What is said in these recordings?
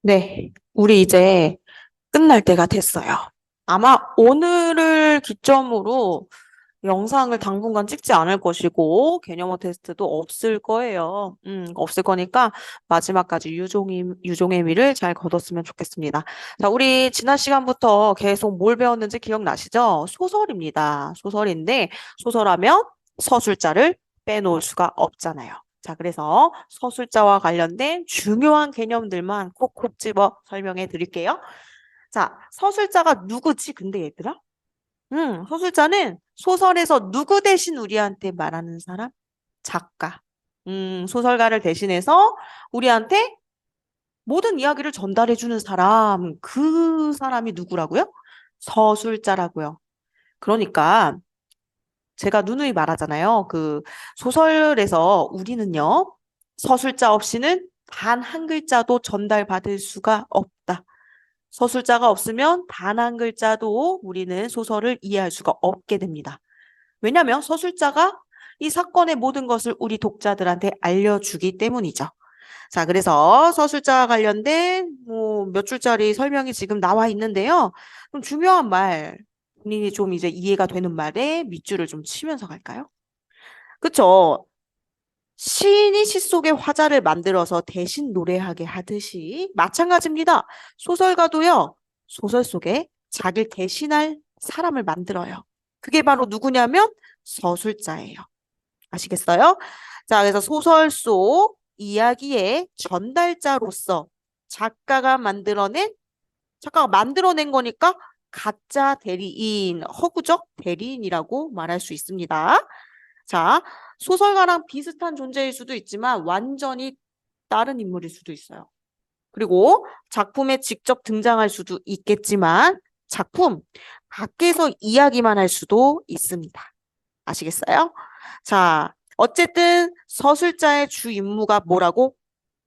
네, 우리 이제 끝날 때가 됐어요. 아마 오늘을 기점으로 영상을 당분간 찍지 않을 것이고, 개념어 테스트도 없을 거예요. 없을 거니까 마지막까지 유종의 미를 잘 거뒀으면 좋겠습니다. 자, 우리 지난 시간부터 계속 뭘 배웠는지 기억나시죠? 소설입니다. 소설인데, 소설하면 서술자를 빼놓을 수가 없잖아요. 자, 그래서 서술자와 관련된 중요한 개념들만 콕콕 집어 설명해 드릴게요. 자, 서술자가 누구지? 근데 얘들아? 서술자는 소설에서 누구 대신 우리한테 말하는 사람? 작가. 소설가를 대신해서 우리한테 모든 이야기를 전달해주는 사람. 그 사람이 누구라고요? 서술자라고요. 그러니까 제가 누누이 말하잖아요. 그 소설에서 우리는요, 서술자 없이는 단 한 글자도 전달받을 수가 없다. 서술자가 없으면 단 한 글자도 우리는 소설을 이해할 수가 없게 됩니다. 왜냐하면 서술자가 이 사건의 모든 것을 우리 독자들한테 알려주기 때문이죠. 자, 그래서 서술자와 관련된 뭐 몇 줄짜리 설명이 지금 나와 있는데요. 좀 중요한 말, 본인이 좀 이제 이해가 되는 말에 밑줄을 좀 치면서 갈까요? 그쵸? 시인이 시 속의 화자를 만들어서 대신 노래하게 하듯이 마찬가지입니다. 소설가도요, 소설 속에 자기를 대신할 사람을 만들어요. 그게 바로 누구냐면 서술자예요. 아시겠어요? 자, 그래서 소설 속 이야기의 전달자로서 작가가 만들어낸 거니까 가짜 대리인, 허구적 대리인이라고 말할 수 있습니다. 자, 소설가랑 비슷한 존재일 수도 있지만 완전히 다른 인물일 수도 있어요. 그리고 작품에 직접 등장할 수도 있겠지만 작품 밖에서 이야기만 할 수도 있습니다. 아시겠어요? 자, 어쨌든 서술자의 주 임무가 뭐라고?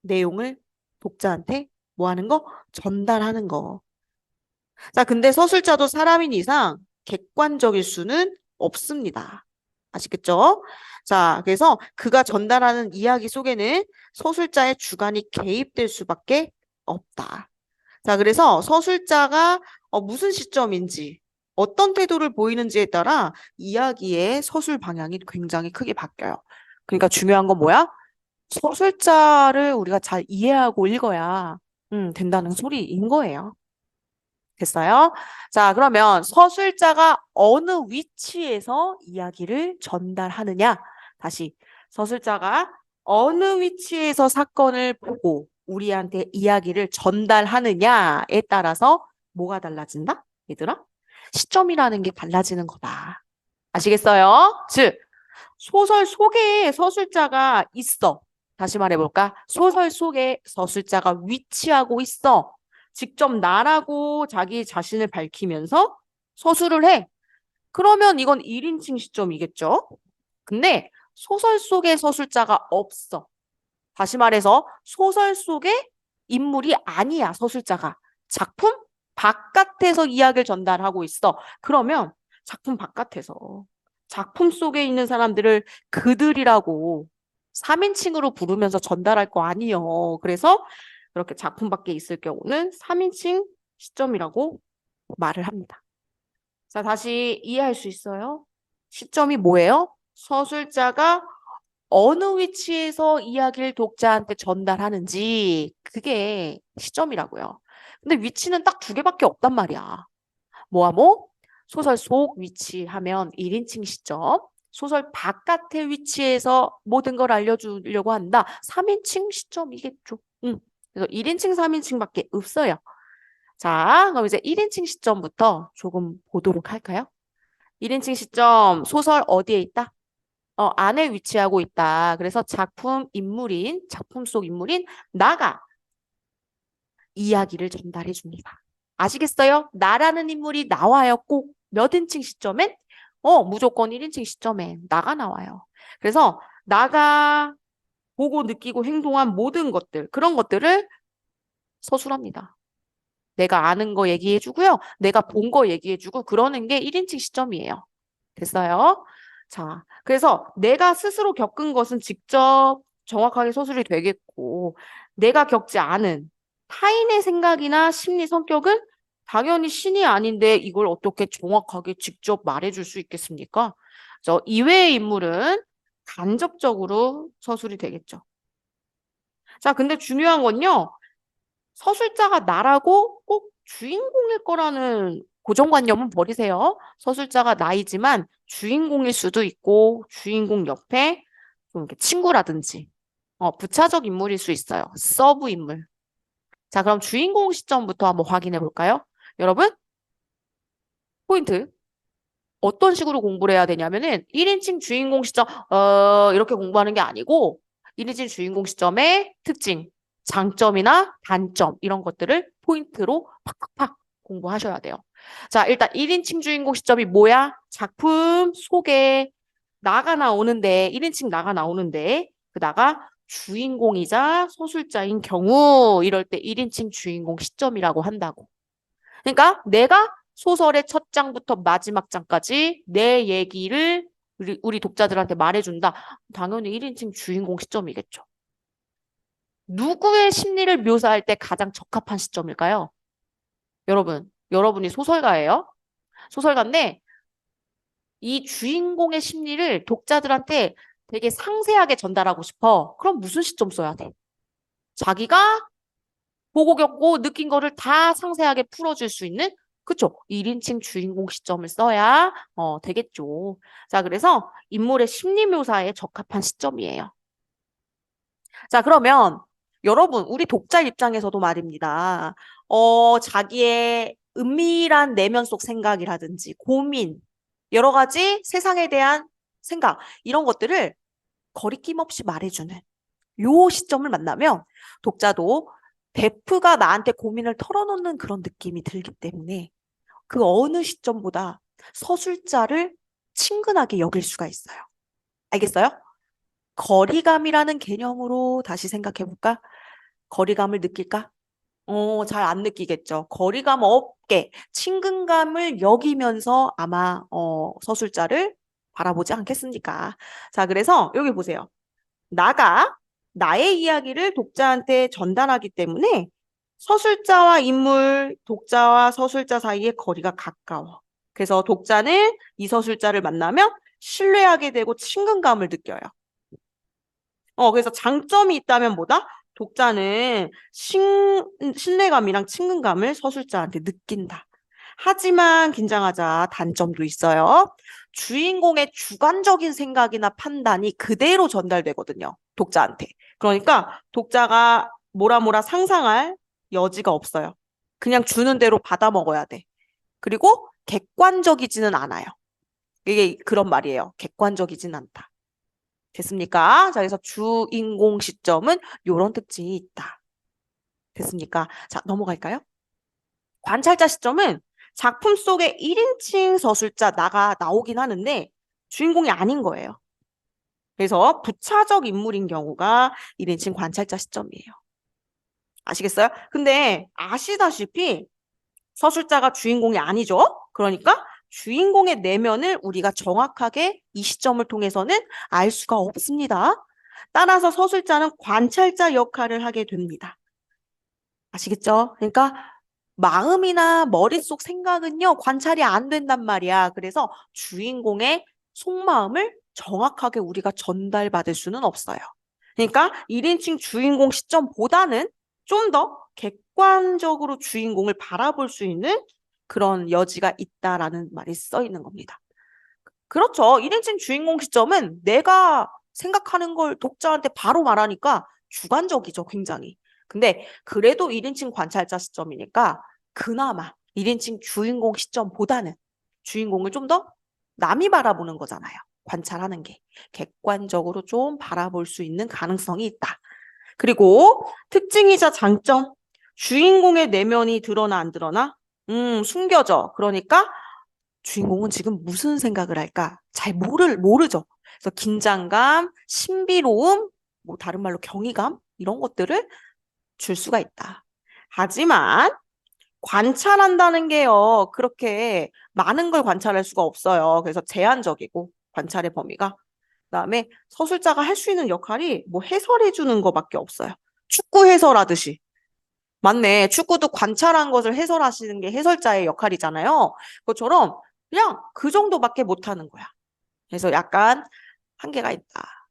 내용을 독자한테 뭐 하는 거? 전달하는 거. 자, 근데 서술자도 사람인 이상 객관적일 수는 없습니다. 아시겠죠? 자, 그래서 그가 전달하는 이야기 속에는 서술자의 주관이 개입될 수밖에 없다. 자, 그래서 서술자가 무슨 시점인지, 어떤 태도를 보이는지에 따라 이야기의 서술 방향이 굉장히 크게 바뀌어요. 그러니까 중요한 건 뭐야? 서술자를 우리가 잘 이해하고 읽어야 된다는 소리인 거예요. 됐어요? 자, 그러면 서술자가 어느 위치에서 이야기를 전달하느냐? 다시 서술자가 어느 위치에서 사건을 보고 우리한테 이야기를 전달하느냐에 따라서 뭐가 달라진다? 얘들아? 시점이라는 게 달라지는 거다. 아시겠어요? 즉, 소설 속에 서술자가 있어. 다시 말해볼까? 소설 속에 서술자가 위치하고 있어. 직접 나라고 자기 자신을 밝히면서 서술을 해. 그러면 이건 1인칭 시점이겠죠? 근데 소설 속에 서술자가 없어. 다시 말해서 소설 속에 인물이 아니야, 서술자가. 작품 바깥에서 이야기를 전달하고 있어. 그러면 작품 바깥에서 작품 속에 있는 사람들을 그들이라고 3인칭으로 부르면서 전달할 거 아니에요. 그래서 그렇게 작품 밖에 있을 경우는 3인칭 시점이라고 말을 합니다. 자, 다시 이해할 수 있어요? 시점이 뭐예요? 서술자가 어느 위치에서 이야기를 독자한테 전달하는지 그게 시점이라고요. 근데 위치는 딱 두 개밖에 없단 말이야. 뭐와 뭐? 소설 속 위치 하면 1인칭 시점. 소설 바깥의 위치에서 모든 걸 알려주려고 한다. 3인칭 시점이겠죠. 그래서 1인칭, 3인칭밖에 없어요. 자, 그럼 이제 1인칭 시점부터 조금 보도록 할까요? 1인칭 시점, 소설 어디에 있다? 안에 위치하고 있다. 그래서 작품 속 인물인 나가 이야기를 전달해 줍니다. 아시겠어요? 나라는 인물이 나와요. 꼭 몇 인칭 시점엔? 무조건 1인칭 시점에 나가 나와요. 그래서 나가 보고 느끼고 행동한 모든 것들, 그런 것들을 서술합니다. 내가 아는 거 얘기해 주고요. 내가 본 거 얘기해 주고 그러는 게 1인칭 시점이에요. 됐어요? 자, 그래서 내가 스스로 겪은 것은 직접 정확하게 서술이 되겠고, 내가 겪지 않은 타인의 생각이나 심리 성격은 당연히 신이 아닌데 이걸 어떻게 정확하게 직접 말해줄 수 있겠습니까? 저 이외의 인물은 간접적으로 서술이 되겠죠. 자, 근데 중요한 건요. 서술자가 나라고 꼭 주인공일 거라는 고정관념은 버리세요. 서술자가 나이지만 주인공일 수도 있고 주인공 옆에 좀 이렇게 친구라든지 부차적 인물일 수 있어요. 서브 인물. 자, 그럼 주인공 시점부터 한번 확인해 볼까요? 여러분, 포인트. 어떤 식으로 공부를 해야 되냐면은 1인칭 주인공 시점 이렇게 공부하는 게 아니고 1인칭 주인공 시점의 특징, 장점이나 단점 이런 것들을 포인트로 팍팍팍 공부하셔야 돼요. 자, 일단 1인칭 주인공 시점이 뭐야? 작품 소개 나가 나오는데 1인칭 나가 나오는데 그 나가 주인공이자 서술자인 경우 이럴 때 1인칭 주인공 시점이라고 한다고. 그러니까 내가 소설의 첫 장부터 마지막 장까지 내 얘기를 우리 독자들한테 말해준다. 당연히 1인칭 주인공 시점이겠죠. 누구의 심리를 묘사할 때 가장 적합한 시점일까요? 여러분이 소설가예요. 소설가인데 이 주인공의 심리를 독자들한테 되게 상세하게 전달하고 싶어. 그럼 무슨 시점 써야 돼? 자기가 보고 겪고 느낀 거를 다 상세하게 풀어줄 수 있는 그쵸? 1인칭 주인공 시점을 써야 되겠죠. 자, 그래서 인물의 심리 묘사에 적합한 시점이에요. 자, 그러면 여러분, 우리 독자 입장에서도 말입니다. 자기의 은밀한 내면 속 생각이라든지 고민, 여러 가지 세상에 대한 생각, 이런 것들을 거리낌 없이 말해주는 요 시점을 만나면 독자도 베프가 나한테 고민을 털어놓는 그런 느낌이 들기 때문에 그 어느 시점보다 서술자를 친근하게 여길 수가 있어요. 알겠어요? 거리감이라는 개념으로 다시 생각해 볼까? 거리감을 느낄까? 잘 안 느끼겠죠. 거리감 없게 친근감을 여기면서 아마 서술자를 바라보지 않겠습니까? 자, 그래서 여기 보세요. 나의 이야기를 독자한테 전달하기 때문에 서술자와 인물, 독자와 서술자 사이의 거리가 가까워. 그래서 독자는 이 서술자를 만나면 신뢰하게 되고 친근감을 느껴요. 그래서 장점이 있다면 뭐다? 독자는 신뢰감이랑 친근감을 서술자한테 느낀다. 하지만 긴장하자 단점도 있어요. 주인공의 주관적인 생각이나 판단이 그대로 전달되거든요. 독자한테. 그러니까 독자가 뭐라 상상할 여지가 없어요. 그냥 주는 대로 받아 먹어야 돼. 그리고 객관적이지는 않아요. 이게 그런 말이에요. 객관적이진 않다. 됐습니까? 자, 그래서 주인공 시점은 이런 특징이 있다. 됐습니까? 자, 넘어갈까요? 관찰자 시점은 작품 속에 1인칭 서술자 나오긴 하는데 주인공이 아닌 거예요. 그래서 부차적 인물인 경우가 1인칭 관찰자 시점이에요. 아시겠어요? 근데 아시다시피 서술자가 주인공이 아니죠? 그러니까 주인공의 내면을 우리가 정확하게 이 시점을 통해서는 알 수가 없습니다. 따라서 서술자는 관찰자 역할을 하게 됩니다. 아시겠죠? 그러니까 마음이나 머릿속 생각은요, 관찰이 안 된단 말이야. 그래서 주인공의 속마음을 정확하게 우리가 전달받을 수는 없어요. 그러니까 1인칭 주인공 시점보다는 좀 더 객관적으로 주인공을 바라볼 수 있는 그런 여지가 있다라는 말이 써 있는 겁니다. 그렇죠. 1인칭 주인공 시점은 내가 생각하는 걸 독자한테 바로 말하니까 주관적이죠, 굉장히. 근데 그래도 1인칭 관찰자 시점이니까 그나마 1인칭 주인공 시점보다는 주인공을 좀 더 남이 바라보는 거잖아요. 관찰하는 게. 객관적으로 좀 바라볼 수 있는 가능성이 있다. 그리고 특징이자 장점. 주인공의 내면이 드러나 안 드러나? 숨겨져. 그러니까 주인공은 지금 무슨 생각을 할까? 잘 모르죠. 그래서 긴장감, 신비로움, 뭐 다른 말로 경이감 이런 것들을 줄 수가 있다. 하지만 관찰한다는 게요. 그렇게 많은 걸 관찰할 수가 없어요. 그래서 제한적이고 관찰의 범위가. 그다음에 서술자가 할 수 있는 역할이 뭐 해설해 주는 거밖에 없어요. 축구 해설하듯이. 맞네. 축구도 관찰한 것을 해설하시는 게 해설자의 역할이잖아요. 그것처럼 그냥 그 정도밖에 못하는 거야. 그래서 약간 한계가 있다.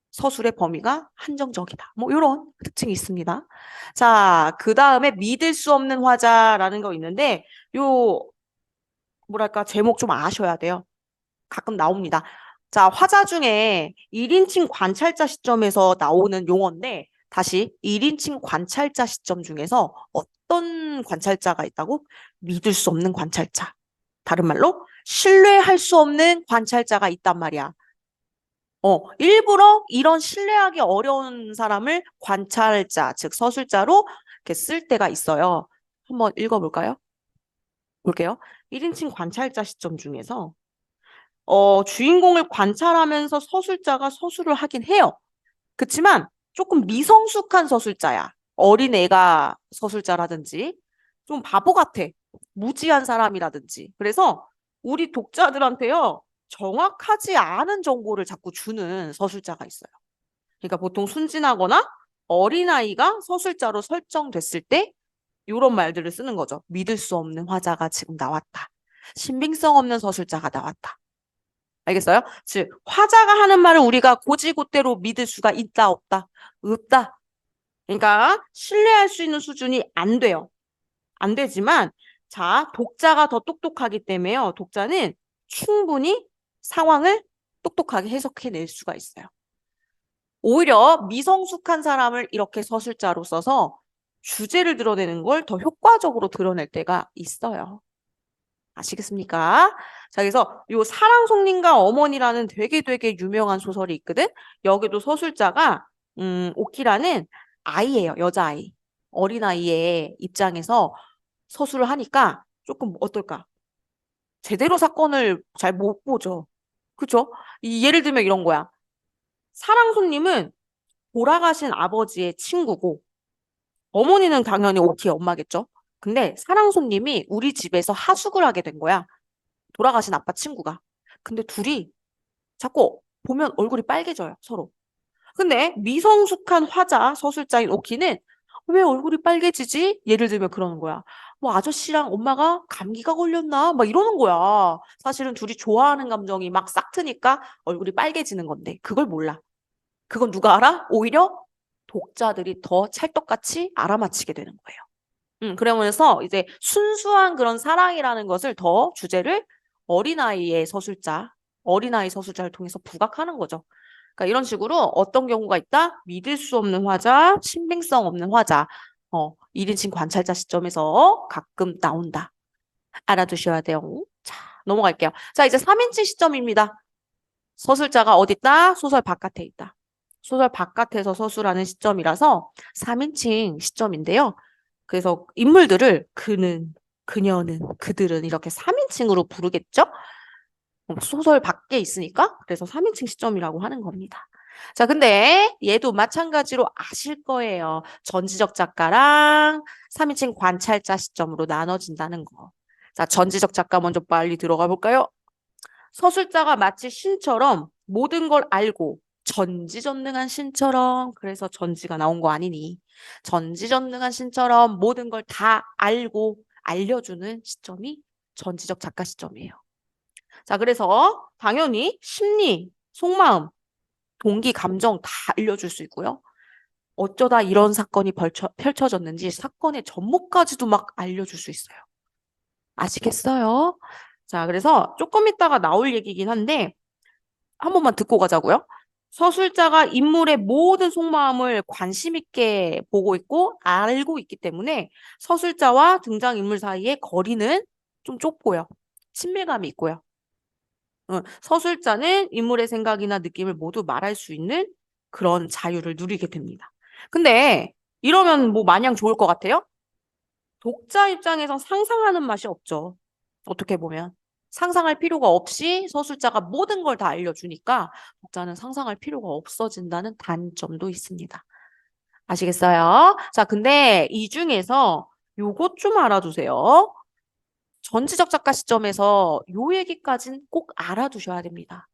서술의 범위가 한정적이다. 뭐 이런 특징이 있습니다. 자, 그 다음에 믿을 수 없는 화자라는 거 있는데 요 뭐랄까 제목 좀 아셔야 돼요. 가끔 나옵니다. 자, 화자 중에 1인칭 관찰자 시점에서 나오는 용어인데 다시 1인칭 관찰자 시점 중에서 어떤 관찰자가 있다고? 믿을 수 없는 관찰자. 다른 말로 신뢰할 수 없는 관찰자가 있단 말이야. 일부러 이런 신뢰하기 어려운 사람을 관찰자, 즉 서술자로 이렇게 쓸 때가 있어요. 한번 읽어볼까요? 볼게요. 1인칭 관찰자 시점 중에서 주인공을 관찰하면서 서술자가 서술을 하긴 해요. 그치만 조금 미성숙한 서술자야. 어린애가 서술자라든지 좀 바보 같아. 무지한 사람이라든지. 그래서 우리 독자들한테요. 정확하지 않은 정보를 자꾸 주는 서술자가 있어요. 그러니까 보통 순진하거나 어린아이가 서술자로 설정됐을 때 이런 말들을 쓰는 거죠. 믿을 수 없는 화자가 지금 나왔다. 신빙성 없는 서술자가 나왔다. 알겠어요? 즉 화자가 하는 말을 우리가 곧이곧대로 믿을 수가 있다 없다? 없다. 그러니까 신뢰할 수 있는 수준이 안 돼요. 안 되지만 자 독자가 더 똑똑하기 때문에요. 독자는 충분히 상황을 똑똑하게 해석해낼 수가 있어요. 오히려 미성숙한 사람을 이렇게 서술자로 써서 주제를 드러내는 걸 더 효과적으로 드러낼 때가 있어요. 아시겠습니까? 자, 그래서 요 사랑 손님과 어머니라는 되게 유명한 소설이 있거든. 여기도 서술자가 오키라는 아이예요. 여자아이. 어린아이의 입장에서 서술을 하니까 조금 어떨까? 제대로 사건을 잘 못 보죠. 그죠? 예를 들면 이런 거야. 사랑 손님은 돌아가신 아버지의 친구고 어머니는 당연히 오키의 엄마겠죠. 근데 사랑 손님이 우리 집에서 하숙을 하게 된 거야. 돌아가신 아빠 친구가. 근데 둘이 자꾸 보면 얼굴이 빨개져요, 서로. 근데 미성숙한 화자, 서술자인 오키는 왜 얼굴이 빨개지지? 예를 들면 그러는 거야. 뭐 아저씨랑 엄마가 감기가 걸렸나? 막 이러는 거야. 사실은 둘이 좋아하는 감정이 막 싹 트니까 얼굴이 빨개지는 건데 그걸 몰라. 그건 누가 알아? 오히려 독자들이 더 찰떡같이 알아맞히게 되는 거예요. 그러면서 이제 순수한 그런 사랑이라는 것을 더 주제를 어린아이의 서술자, 어린아이 서술자를 통해서 부각하는 거죠. 그러니까 이런 식으로 어떤 경우가 있다? 믿을 수 없는 화자, 신빙성 없는 화자, 1인칭 관찰자 시점에서 가끔 나온다. 알아두셔야 돼요. 자, 넘어갈게요. 자, 이제 3인칭 시점입니다. 서술자가 어디 있다? 소설 바깥에 있다. 소설 바깥에서 서술하는 시점이라서 3인칭 시점인데요. 그래서 인물들을 그는, 그녀는, 그들은 이렇게 3인칭으로 부르겠죠? 소설 밖에 있으니까 그래서 3인칭 시점이라고 하는 겁니다. 자, 근데 얘도 마찬가지로 아실 거예요. 전지적 작가랑 3인칭 관찰자 시점으로 나눠진다는 거. 자, 전지적 작가 먼저 빨리 들어가 볼까요? 서술자가 마치 신처럼 모든 걸 알고 전지전능한 신처럼 그래서 전지가 나온 거 아니니 전지전능한 신처럼 모든 걸 다 알고 알려주는 시점이 전지적 작가 시점이에요. 자, 그래서 당연히 심리, 속마음, 동기, 감정 다 알려줄 수 있고요. 어쩌다 이런 사건이 펼쳐졌는지 사건의 전모까지도 막 알려줄 수 있어요. 아시겠어요? 자, 그래서 조금 있다가 나올 얘기긴 한데 한 번만 듣고 가자고요. 서술자가 인물의 모든 속마음을 관심 있게 보고 있고 알고 있기 때문에 서술자와 등장인물 사이의 거리는 좀 좁고요. 친밀감이 있고요. 서술자는 인물의 생각이나 느낌을 모두 말할 수 있는 그런 자유를 누리게 됩니다. 근데 이러면 뭐 마냥 좋을 것 같아요? 독자 입장에서 상상하는 맛이 없죠. 어떻게 보면. 상상할 필요가 없이 서술자가 모든 걸 다 알려주니까 독자는 상상할 필요가 없어진다는 단점도 있습니다. 아시겠어요? 자, 근데 이 중에서 요것 좀 알아두세요. 전지적 작가 시점에서 요 얘기까지는 꼭 알아두셔야 됩니다.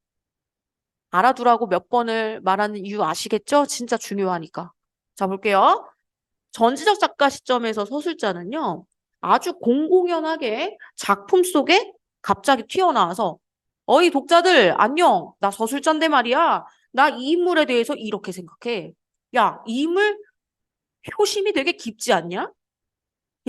알아두라고 몇 번을 말하는 이유 아시겠죠? 진짜 중요하니까. 자, 볼게요. 전지적 작가 시점에서 서술자는요, 아주 공공연하게 작품 속에 갑자기 튀어나와서 어이 독자들 안녕 나 서술자인데 말이야 나 이 인물에 대해서 이렇게 생각해. 야, 이 인물 효심이 되게 깊지 않냐?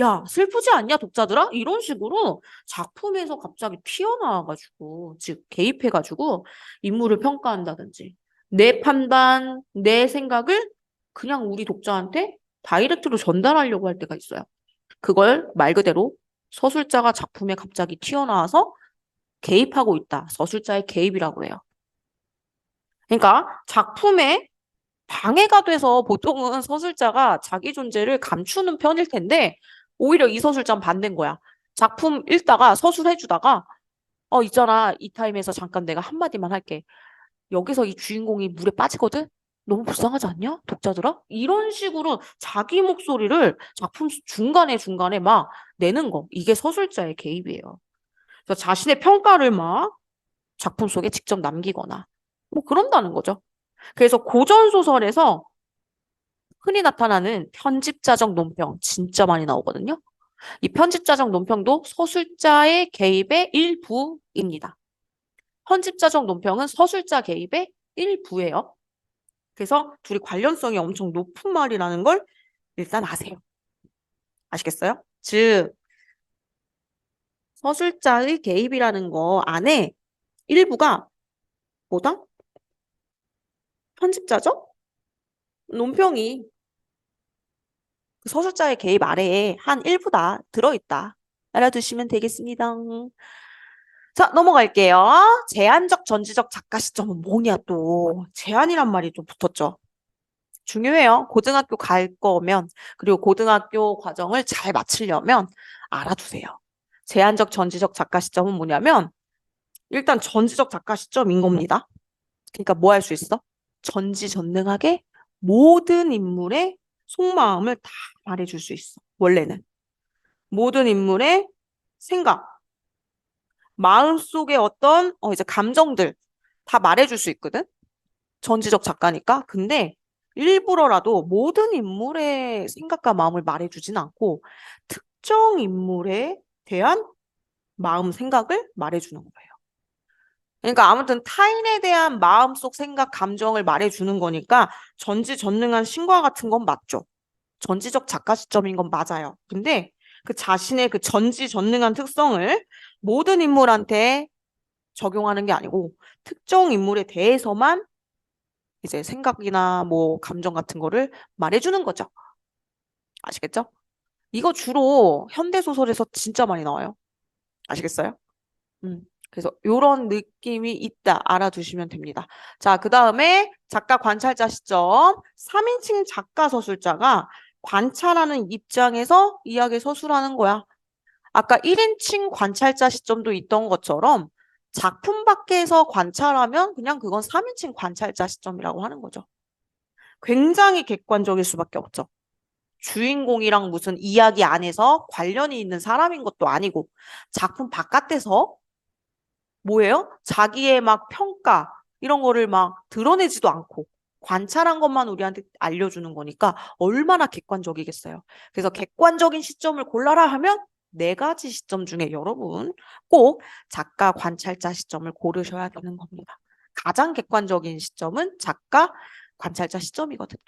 야, 슬프지 않냐, 독자들아? 이런 식으로 작품에서 갑자기 튀어나와가지고, 즉, 개입해가지고 인물을 평가한다든지, 내 판단, 내 생각을 그냥 우리 독자한테 다이렉트로 전달하려고 할 때가 있어요. 그걸 말 그대로 서술자가 작품에 갑자기 튀어나와서 개입하고 있다. 서술자의 개입이라고 해요. 그러니까 작품에 방해가 돼서 보통은 서술자가 자기 존재를 감추는 편일 텐데 오히려 이 서술자는 반대인 거야. 작품 읽다가 서술해주다가 있잖아. 이 타임에서 잠깐 내가 한마디만 할게. 여기서 이 주인공이 물에 빠지거든? 너무 불쌍하지 않냐? 독자들아? 이런 식으로 자기 목소리를 작품 중간에 막 내는 거. 이게 서술자의 개입이에요. 그래서 자신의 평가를 막 작품 속에 직접 남기거나 뭐 그런다는 거죠. 그래서 고전 소설에서 흔히 나타나는 편집자적 논평 진짜 많이 나오거든요. 이 편집자적 논평도 서술자의 개입의 일부입니다. 편집자적 논평은 서술자 개입의 일부예요. 그래서 둘이 관련성이 엄청 높은 말이라는 걸 일단 아세요. 아시겠어요? 즉, 서술자의 개입이라는 거 안에 일부가 뭐다? 편집자적 논평이 그 서술자의 개입 아래에 한 일부다 들어있다. 알아두시면 되겠습니다. 자, 넘어갈게요. 제한적 전지적 작가 시점은 뭐냐 또. 제한이란 말이 좀 붙었죠. 중요해요. 고등학교 갈 거면 그리고 고등학교 과정을 잘 마치려면 알아두세요. 제한적 전지적 작가 시점은 뭐냐면 일단 전지적 작가 시점인 겁니다. 그러니까 뭐 할 수 있어? 전지전능하게 모든 인물의 속마음을 다 말해줄 수 있어. 원래는. 모든 인물의 생각, 마음속의 어떤 이제 감정들 다 말해줄 수 있거든. 전지적 작가니까. 근데 일부러라도 모든 인물의 생각과 마음을 말해주진 않고 특정 인물에 대한 마음, 생각을 말해주는 거예요. 그러니까 아무튼 타인에 대한 마음속 생각, 감정을 말해주는 거니까 전지전능한 신과 같은 건 맞죠. 전지적 작가 시점인 건 맞아요. 근데 그 자신의 그 전지전능한 특성을 모든 인물한테 적용하는 게 아니고 특정 인물에 대해서만 이제 생각이나 뭐 감정 같은 거를 말해주는 거죠. 아시겠죠? 이거 주로 현대소설에서 진짜 많이 나와요. 아시겠어요? 그래서 이런 느낌이 있다 알아두시면 됩니다. 자, 그 다음에 작가 관찰자 시점. 3인칭 작가 서술자가 관찰하는 입장에서 이야기 서술하는 거야. 아까 1인칭 관찰자 시점도 있던 것처럼 작품 밖에서 관찰하면 그냥 그건 3인칭 관찰자 시점이라고 하는 거죠. 굉장히 객관적일 수밖에 없죠. 주인공이랑 무슨 이야기 안에서 관련이 있는 사람인 것도 아니고 작품 바깥에서 뭐예요? 자기의 막 평가 이런 거를 막 드러내지도 않고 관찰한 것만 우리한테 알려주는 거니까 얼마나 객관적이겠어요. 그래서 객관적인 시점을 골라라 하면 4가지 시점 중에 여러분 꼭 작가 관찰자 시점을 고르셔야 되는 겁니다. 가장 객관적인 시점은 작가 관찰자 시점이거든요.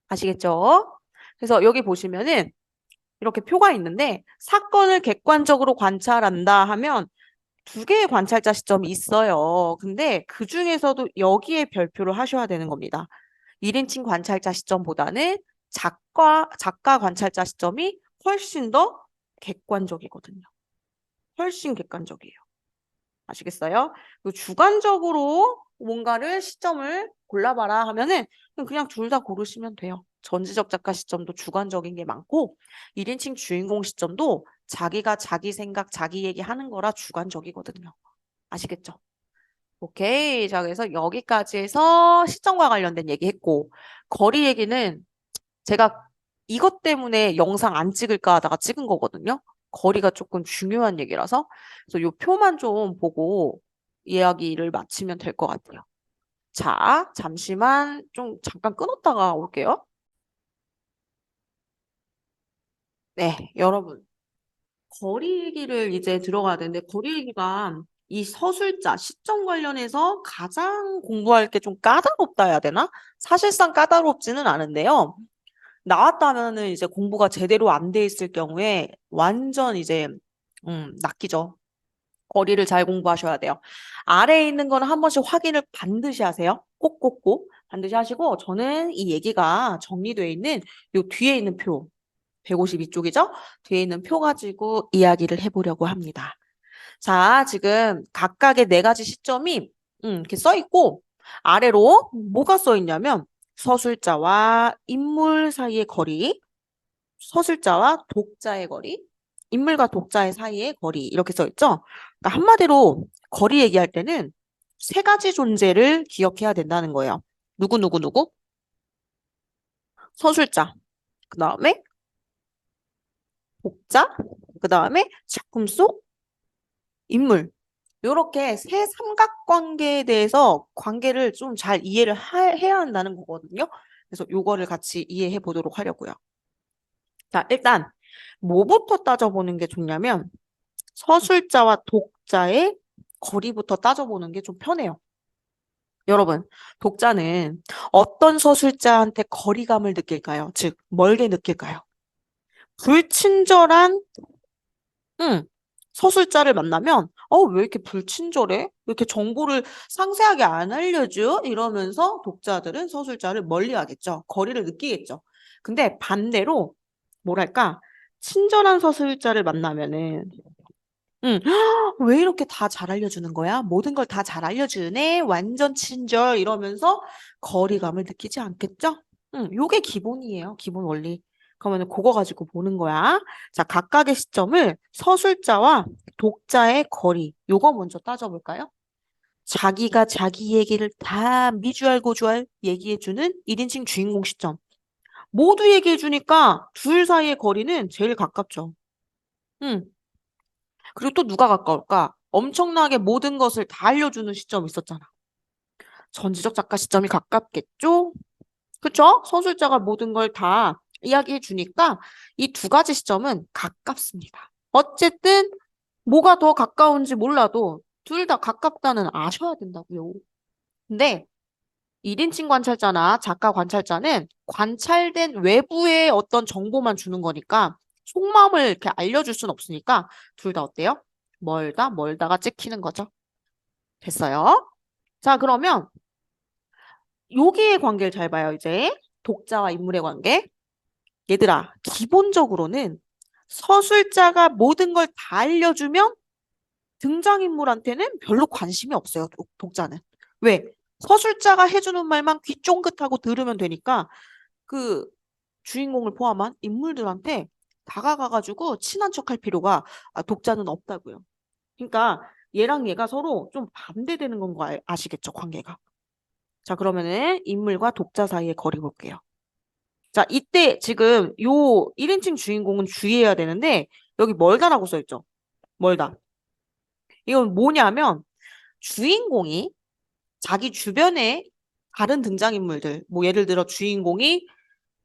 아시겠죠? 그래서 여기 보시면은 이렇게 표가 있는데 사건을 객관적으로 관찰한다 하면 2개의 관찰자 시점이 있어요. 근데 그 중에서도 여기에 별표를 하셔야 되는 겁니다. 1인칭 관찰자 시점보다는 작가 관찰자 시점이 훨씬 더 객관적이거든요. 훨씬 객관적이에요. 아시겠어요? 주관적으로 뭔가를 시점을 골라봐라 하면은 그냥 둘 다 고르시면 돼요. 전지적 작가 시점도 주관적인 게 많고 1인칭 주인공 시점도 자기가 자기 생각, 자기 얘기 하는 거라 주관적이거든요. 아시겠죠? 오케이. 자, 그래서 여기까지 해서 시점과 관련된 얘기 했고 거리 얘기는 제가 이것 때문에 영상 안 찍을까 하다가 찍은 거거든요. 거리가 조금 중요한 얘기라서. 그래서 요 표만 좀 보고 이야기를 마치면 될 것 같아요. 자, 잠시만 좀 잠깐 끊었다가 올게요. 네, 여러분. 거리 얘기를 이제 들어가야 되는데, 거리 얘기가 이 서술자, 시점 관련해서 가장 공부할 게 좀 까다롭다 해야 되나? 사실상 까다롭지는 않은데요. 나왔다면은 이제 공부가 제대로 안 돼 있을 경우에 완전 이제, 낚이죠. 거리를 잘 공부하셔야 돼요. 아래에 있는 거는 한 번씩 확인을 반드시 하세요. 꼭꼭꼭 반드시 하시고, 저는 이 얘기가 정리되어 있는 요 뒤에 있는 표, 152쪽이죠? 뒤에 있는 표 가지고 이야기를 해보려고 합니다. 자, 지금 각각의 네 가지 시점이 이렇게 써 있고, 아래로 뭐가 써 있냐면 서술자와 인물 사이의 거리, 서술자와 독자의 거리, 인물과 독자의 사이의 거리 이렇게 써 있죠? 그러니까 한마디로 거리 얘기할 때는 세 가지 존재를 기억해야 된다는 거예요. 누구 누구 누구? 서술자. 그 다음에 독자. 그 다음에 작품 속 인물. 요렇게 세 삼각관계에 대해서 관계를 좀 잘 이해를 해야 한다는 거거든요. 그래서 요거를 같이 이해해 보도록 하려고요. 자, 일단 뭐부터 따져보는 게 좋냐면 서술자와 독자의 거리부터 따져보는 게 좀 편해요. 여러분, 독자는 어떤 서술자한테 거리감을 느낄까요? 즉, 멀게 느낄까요? 불친절한 서술자를 만나면 왜 이렇게 불친절해? 왜 이렇게 정보를 상세하게 안 알려줘? 이러면서 독자들은 서술자를 멀리하겠죠. 거리를 느끼겠죠. 근데 반대로 뭐랄까 친절한 서술자를 만나면은 왜 이렇게 다 잘 알려주는 거야? 모든 걸 다 잘 알려주네? 완전 친절 이러면서 거리감을 느끼지 않겠죠? 요게 기본이에요. 기본 원리. 그러면 그거 가지고 보는 거야. 자, 각각의 시점을 서술자와 독자의 거리. 요거 먼저 따져볼까요? 자기가 자기 얘기를 다 미주알 고주알 얘기해주는 1인칭 주인공 시점. 모두 얘기해주니까 둘 사이의 거리는 제일 가깝죠. 음. 그리고 또 누가 가까울까? 엄청나게 모든 것을 다 알려주는 시점이 있었잖아. 전지적 작가 시점이 가깝겠죠? 그쵸? 서술자가 모든 걸 다 이야기해 주니까 이 두 가지 시점은 가깝습니다. 어쨌든 뭐가 더 가까운지 몰라도 둘 다 가깝다는 아셔야 된다고요. 근데 1인칭 관찰자나 작가 관찰자는 관찰된 외부의 어떤 정보만 주는 거니까 속마음을 이렇게 알려줄 순 없으니까 둘 다 어때요? 멀다가 찍히는 거죠. 됐어요? 자, 그러면 여기의 관계를 잘 봐요, 이제. 독자와 인물의 관계. 얘들아, 기본적으로는 서술자가 모든 걸 다 알려주면 등장인물한테는 별로 관심이 없어요, 독자는. 왜? 서술자가 해주는 말만 귀 쫑긋하고 들으면 되니까 그 주인공을 포함한 인물들한테 다가가가지고 친한 척할 필요가 독자는 없다고요. 그러니까 얘랑 얘가 서로 좀 반대되는 건 거 아시겠죠, 관계가. 자, 그러면은 인물과 독자 사이의 거리 볼게요. 자, 이때 지금 요 1인칭 주인공은 주의해야 되는데 여기 멀다라고 써있죠. 멀다. 이건 뭐냐면 주인공이 자기 주변에 다른 등장인물들, 뭐 예를 들어 주인공이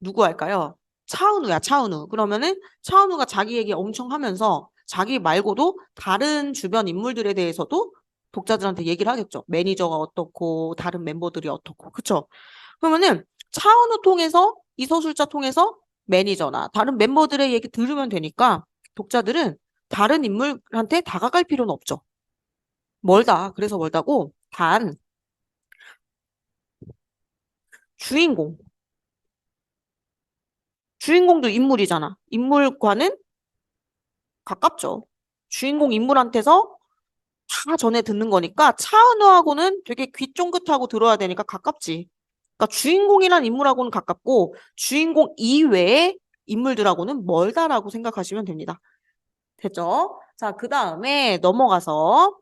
누구 할까요? 차은우야, 차은우. 그러면은 차은우가 자기 얘기 엄청 하면서 자기 말고도 다른 주변 인물들에 대해서도 독자들한테 얘기를 하겠죠. 매니저가 어떻고 다른 멤버들이 어떻고. 그쵸? 그러면은 차은우 통해서 이 서술자 통해서 매니저나 다른 멤버들의 얘기 들으면 되니까 독자들은 다른 인물한테 다가갈 필요는 없죠. 멀다. 그래서 멀다고. 단 주인공. 주인공도 인물이잖아. 인물과는 가깝죠. 주인공 인물한테서 다 전해 듣는 거니까 차은우하고는 되게 귀 쫑긋하고 들어야 되니까 가깝지. 그러니까 주인공이란 인물하고는 가깝고 주인공 이외의 인물들하고는 멀다라고 생각하시면 됩니다. 됐죠? 자, 그 다음에 넘어가서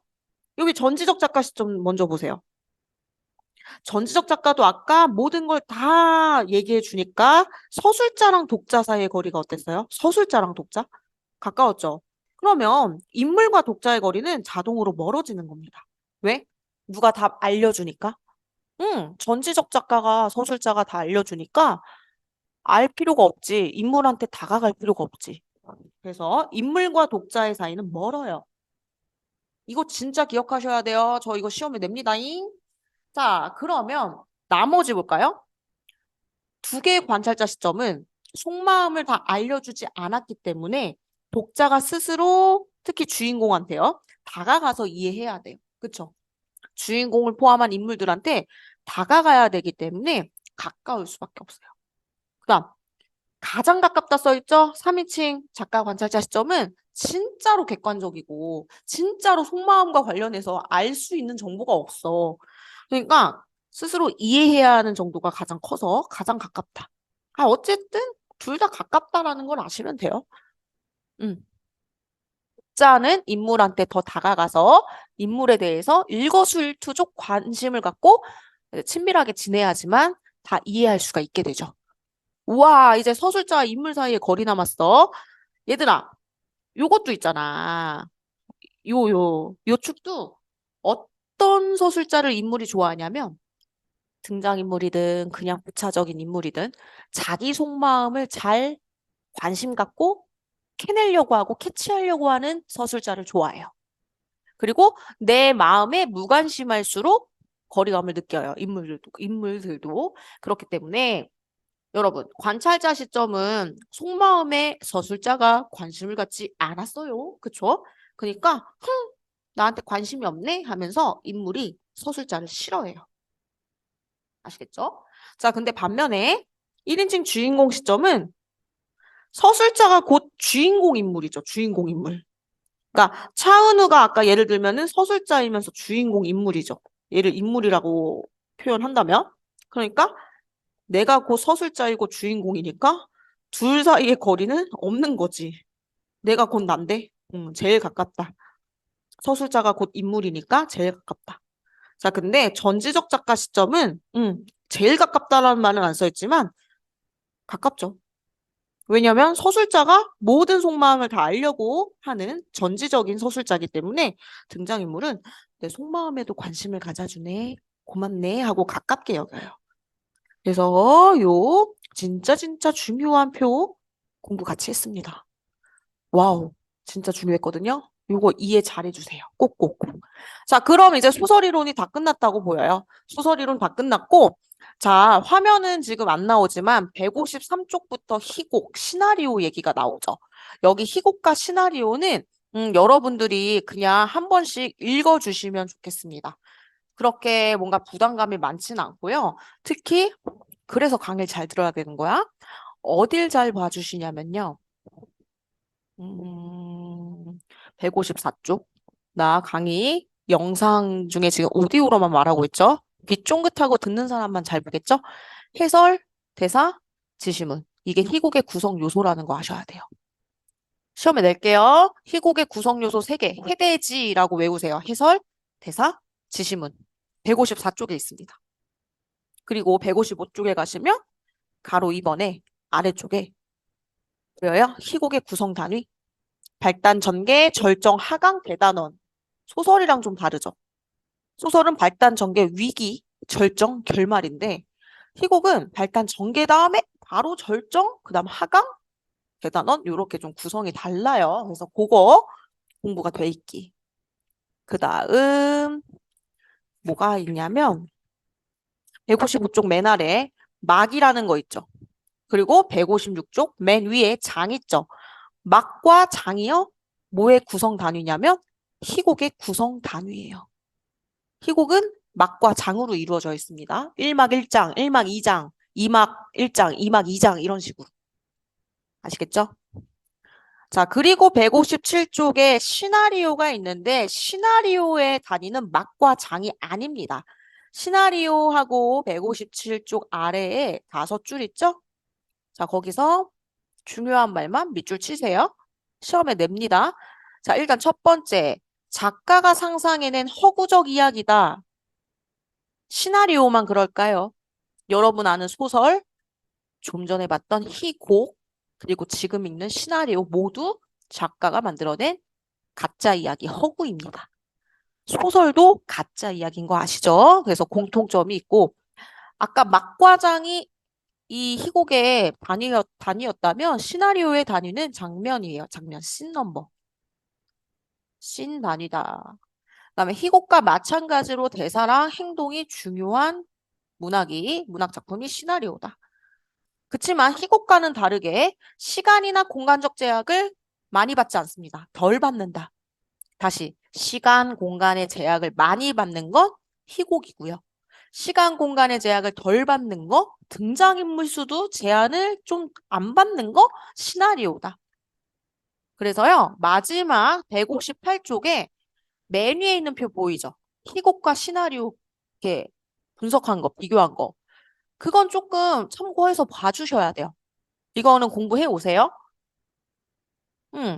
여기 전지적 작가 시점 먼저 보세요. 전지적 작가도 아까 모든 걸 다 얘기해 주니까 서술자랑 독자 사이의 거리가 어땠어요? 서술자랑 독자? 가까웠죠? 그러면 인물과 독자의 거리는 자동으로 멀어지는 겁니다. 왜? 누가 다 알려주니까? 전지적 작가가 서술자가 다 알려주니까 알 필요가 없지. 인물한테 다가갈 필요가 없지. 그래서 인물과 독자의 사이는 멀어요. 이거 진짜 기억하셔야 돼요. 저 이거 시험에 냅니다잉. 자, 그러면 나머지 볼까요? 두 개의 관찰자 시점은 속마음을 다 알려주지 않았기 때문에 독자가 스스로 특히 주인공한테요. 다가가서 이해해야 돼요. 그쵸? 주인공을 포함한 인물들한테 다가가야 되기 때문에 가까울 수밖에 없어요. 그다음 가장 가깝다 써있죠? 3인칭 작가 관찰자 시점은 진짜로 객관적이고 진짜로 속마음과 관련해서 알 수 있는 정보가 없어. 그러니까 스스로 이해해야 하는 정도가 가장 커서 가장 가깝다. 어쨌든 둘 다 가깝다라는 걸 아시면 돼요. 독자는 인물한테 더 다가가서 인물에 대해서 일거수일투족 관심을 갖고 친밀하게 지내야지만 다 이해할 수가 있게 되죠. 우와, 이제 서술자와 인물 사이에 거리 남았어. 얘들아, 요것도 있잖아. 요 축도 어떤 서술자를 인물이 좋아하냐면 등장인물이든 그냥 부차적인 인물이든 자기 속마음을 잘 관심 갖고 캐내려고 하고 캐치하려고 하는 서술자를 좋아해요. 그리고 내 마음에 무관심할수록 거리감을 느껴요. 인물들도. 그렇기 때문에 여러분, 관찰자 시점은 속마음에 서술자가 관심을 갖지 않았어요. 그쵸? 그러니까 나한테 관심이 없네 하면서 인물이 서술자를 싫어해요. 아시겠죠? 자, 근데 반면에 1인칭 주인공 시점은 서술자가 곧 주인공 인물이죠. 주인공 인물. 그러니까 차은우가 아까 예를 들면은 서술자이면서 주인공 인물이죠. 얘를 인물이라고 표현한다면. 그러니까 내가 곧 서술자이고 주인공이니까 둘 사이의 거리는 없는 거지. 내가 곧 난데 제일 가깝다. 서술자가 곧 인물이니까 제일 가깝다. 자, 근데 전지적 작가 시점은 제일 가깝다라는 말은 안 써있지만 가깝죠. 왜냐하면 서술자가 모든 속마음을 다 알려고 하는 전지적인 서술자이기 때문에 등장인물은 내 속마음에도 관심을 가져주네, 고맙네 하고 가깝게 여겨요. 그래서 요 진짜 중요한 표 공부 같이 했습니다. 와우, 진짜 중요했거든요. 요거 이해 잘 해주세요. 꼭꼭. 자, 그럼 이제 소설이론이 다 끝났다고 보여요. 소설이론 다 끝났고, 자, 화면은 지금 안 나오지만 153쪽부터 희곡, 시나리오 얘기가 나오죠. 여기 희곡과 시나리오는 여러분들이 그냥 한 번씩 읽어주시면 좋겠습니다. 그렇게 뭔가 부담감이 많지는 않고요. 특히 그래서 강의를 잘 들어야 되는 거야. 어딜 잘 봐주시냐면요. 154쪽. 나 강의 영상 중에 지금 오디오로만 말하고 있죠? 귀 쫑긋하고 듣는 사람만 잘 보겠죠? 해설, 대사, 지시문. 이게 희곡의 구성 요소라는 거 아셔야 돼요. 시험에 낼게요. 희곡의 구성 요소 3개. 해대지라고 외우세요. 해설, 대사, 지시문. 154쪽에 있습니다. 그리고 155쪽에 가시면 가로 2번에 아래쪽에 보여요? 희곡의 구성 단위. 발단 전개, 절정, 하강, 대단원. 소설이랑 좀 다르죠. 소설은 발단, 전개, 위기, 절정, 결말인데 희곡은 발단, 전개 다음에 바로 절정, 그 다음 하강, 대단원 이렇게 좀 구성이 달라요. 그래서 그거 공부가 돼 있기. 그 다음 뭐가 있냐면 155쪽 맨 아래 막이라는 거 있죠. 그리고 156쪽 맨 위에 장 있죠. 막과 장이요. 뭐의 구성 단위냐면 희곡의 구성 단위예요. 희곡은 막과 장으로 이루어져 있습니다. 1막 1장, 1막 2장, 2막 1장, 2막 2장 이런 식으로. 아시겠죠? 자, 그리고 157쪽에 시나리오가 있는데 시나리오의 단위는 막과 장이 아닙니다. 시나리오하고 157쪽 아래에 5줄 있죠? 자, 거기서 중요한 말만 밑줄 치세요. 시험에 냅니다. 자, 일단 첫 번째, 작가가 상상해낸 허구적 이야기다. 시나리오만 그럴까요? 여러분 아는 소설, 좀 전에 봤던 희곡, 그리고 지금 읽는 시나리오 모두 작가가 만들어낸 가짜 이야기 허구입니다. 소설도 가짜 이야기인 거 아시죠? 그래서 공통점이 있고 아까 막과장이 이 희곡의 단위였다면 시나리오의 단위는 장면이에요. 장면, 씬 넘버. 씬 단위다. 그다음에 희곡과 마찬가지로 대사랑 행동이 중요한 문학 작품이 시나리오다. 그치만 희곡과는 다르게 시간이나 공간적 제약을 많이 받지 않습니다. 덜 받는다. 다시 시간, 공간의 제약을 많이 받는 건 희곡이고요. 시간, 공간의 제약을 덜 받는 거, 등장인물 수도 제한을 좀 안 받는 거 시나리오다. 그래서요, 마지막 158쪽에 맨 위에 있는 표 보이죠? 희곡과 시나리오 이렇게 분석한 거, 비교한 거. 그건 조금 참고해서 봐주셔야 돼요. 이거는 공부해 오세요.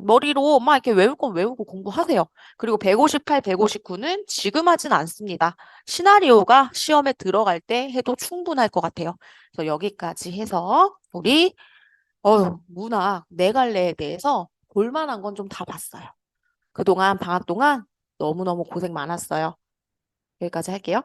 머리로 막 이렇게 외울 건 외우고 공부하세요. 그리고 158, 159는 지금 하진 않습니다. 시나리오가 시험에 들어갈 때 해도 충분할 것 같아요. 그래서 여기까지 해서 우리 문학 네 갈래에 대해서 볼만한 건 좀 다 봤어요. 그동안 방학 동안 너무너무 고생 많았어요. 여기까지 할게요.